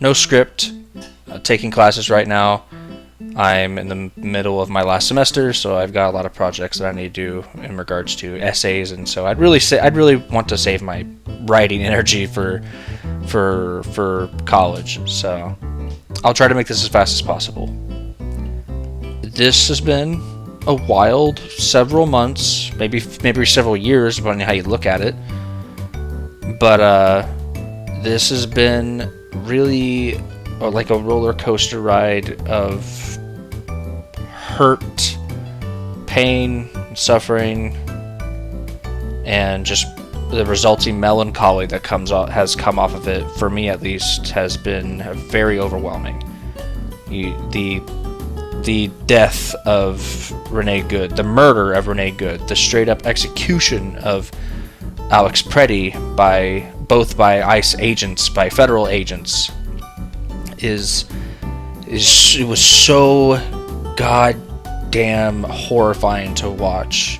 no script. Taking classes right now. I'm in the middle of my last semester, so I've got a lot of projects that I need to do in regards to essays, and so I'd really want to save my writing energy for college. So I'll try to make this as fast as possible. This has been a wild several months, maybe several years, depending on how you look at it. But this has been really like a roller coaster ride of hurt, pain, suffering, and just the resulting melancholy that has come off of it, for me at least, has been very overwhelming. The death of Renee Good, the murder of Renee Good, the straight up execution of Alex Preddy by ICE agents, by federal agents, it was so goddamn horrifying to watch.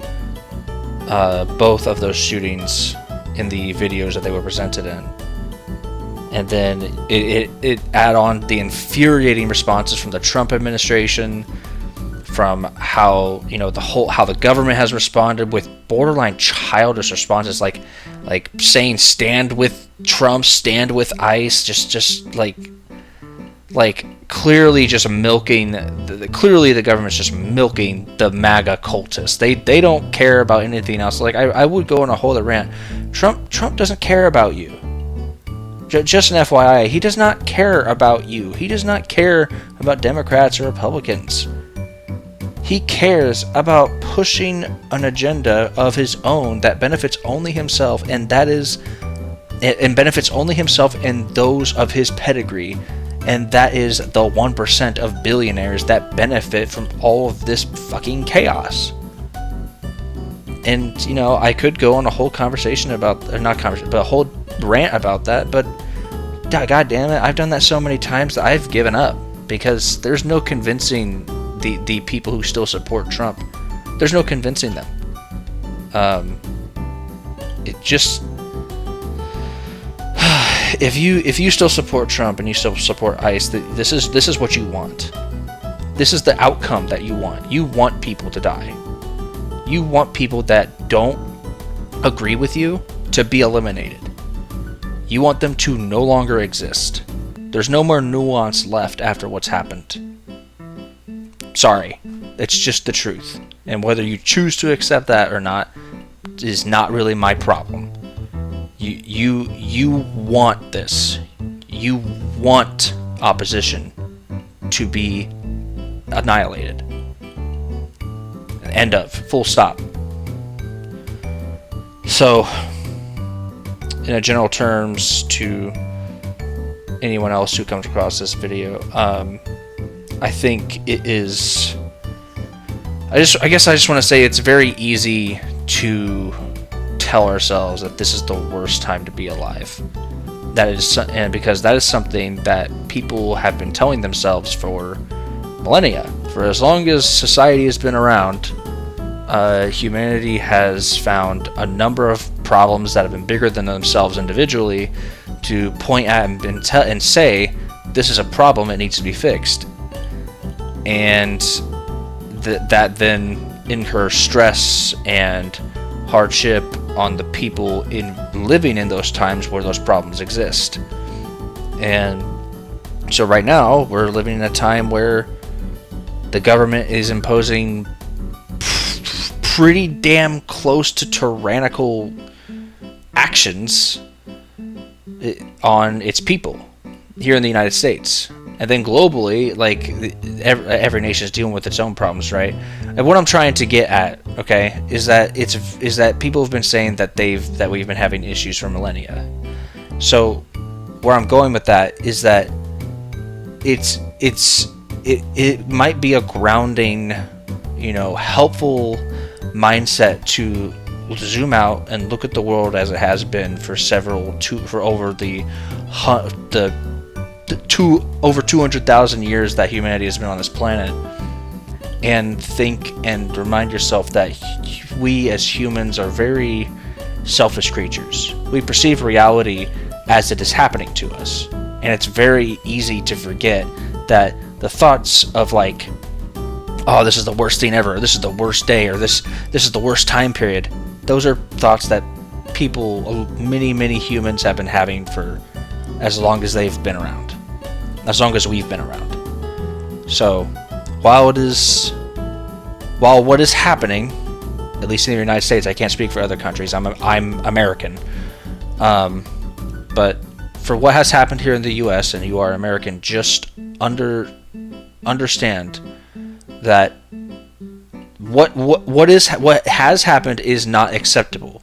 Both of those shootings in the videos that they were presented in, and then it add on the infuriating responses from the Trump administration, from how the government has responded with borderline childish responses, like saying stand with Trump, stand with ICE, just like clearly just milking clearly the government's just milking the MAGA cultists. They don't care about anything else. Like I would go on a whole other rant. Trump doesn't care about you. Just an FYI, he does not care about you. He does not care about Democrats or Republicans. He cares about pushing an agenda of his own that benefits only himself, and benefits only himself and those of his pedigree. And that is the 1% of billionaires that benefit from all of this fucking chaos. And, I could go on a whole conversation but a whole rant about that, but god damn it, I've done that so many times that I've given up, because there's no convincing the people who still support Trump. There's no convincing them. If you still support Trump and you still support ICE, this is what you want. This is the outcome that you want. You want people to die. You want people that don't agree with you to be eliminated. You want them to no longer exist. There's no more nuance left after what's happened. Sorry. It's just the truth. And whether you choose to accept that or not is not really my problem. You want this. You want opposition to be annihilated. End of. Full stop. So, in a general terms, to anyone else who comes across this video, I think it is. I guess I just want to say it's very easy to tell ourselves that this is the worst time to be alive. And because that is something that people have been telling themselves for millennia. For as long as society has been around, humanity has found a number of problems that have been bigger than themselves individually to point at and say, this is a problem, it needs to be fixed. And that then incurs stress and hardship on the people living in those times where those problems exist. And so right now we're living in a time where the government is imposing pretty damn close to tyrannical actions on its people here in the United States. And then globally, like, every nation is dealing with its own problems, right? And what I'm trying to get at, okay, is that people have been saying that we've been having issues for millennia. So where I'm going with that is that it might be a grounding, helpful mindset to zoom out and look at the world as it has been for over 200,000 years that humanity has been on this planet, and think and remind yourself that we as humans are very selfish creatures. We perceive reality as it is happening to us. And it's very easy to forget that the thoughts of like, oh, this is the worst thing ever, this is the worst day, or this is the worst time period, those are thoughts that people, many humans have been having for as long as they've been around, as long as we've been around. So while what is happening, at least in the United States, I can't speak for other countries, I'm American, but for what has happened here in the US, and you are American, just understand that what has happened is not acceptable.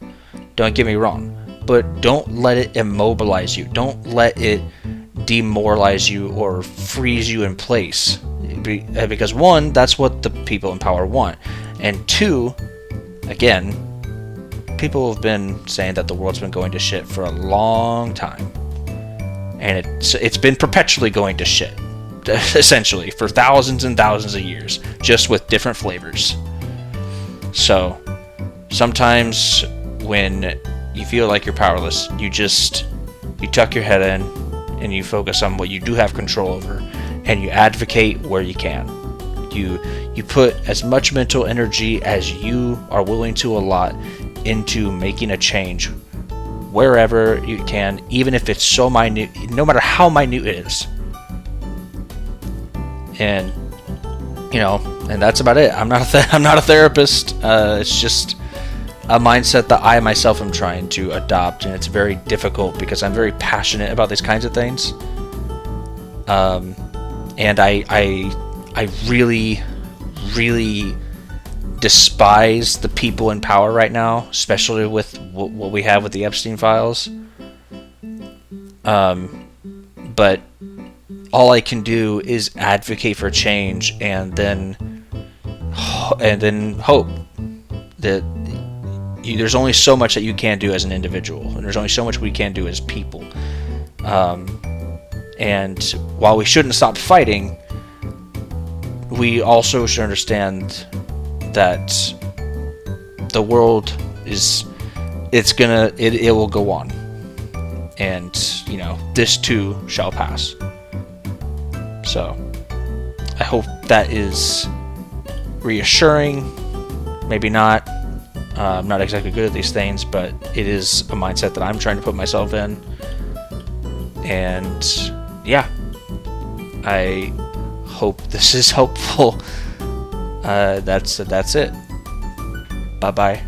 Don't get me wrong, but don't let it immobilize you. Don't let it demoralize you or freeze you in place. Because one, that's what the people in power want, and two, again, people have been saying that the world's been going to shit for a long time, and it's been perpetually going to shit, essentially, for thousands and thousands of years, just with different flavors. So sometimes when you feel like you're powerless, you tuck your head in and you focus on what you do have control over, and you advocate where you can. You put as much mental energy as you are willing to allot into making a change wherever you can, even if it's so minute, no matter how minute it is. And and that's about it. I'm not a therapist. It's just a mindset that I myself am trying to adopt, and it's very difficult because I'm very passionate about these kinds of things. And I really despise the people in power right now, especially with what we have with the Epstein files. But all I can do is advocate for change, and then hope that there's only so much that you can do as an individual, and there's only so much we can do as people. And while we shouldn't stop fighting, we also should understand that the world it will go on, and this too shall pass. So I hope that is reassuring. Maybe not. I'm not exactly good at these things, but it is a mindset that I'm trying to put myself in. And yeah, I hope this is helpful. That's it. Bye bye.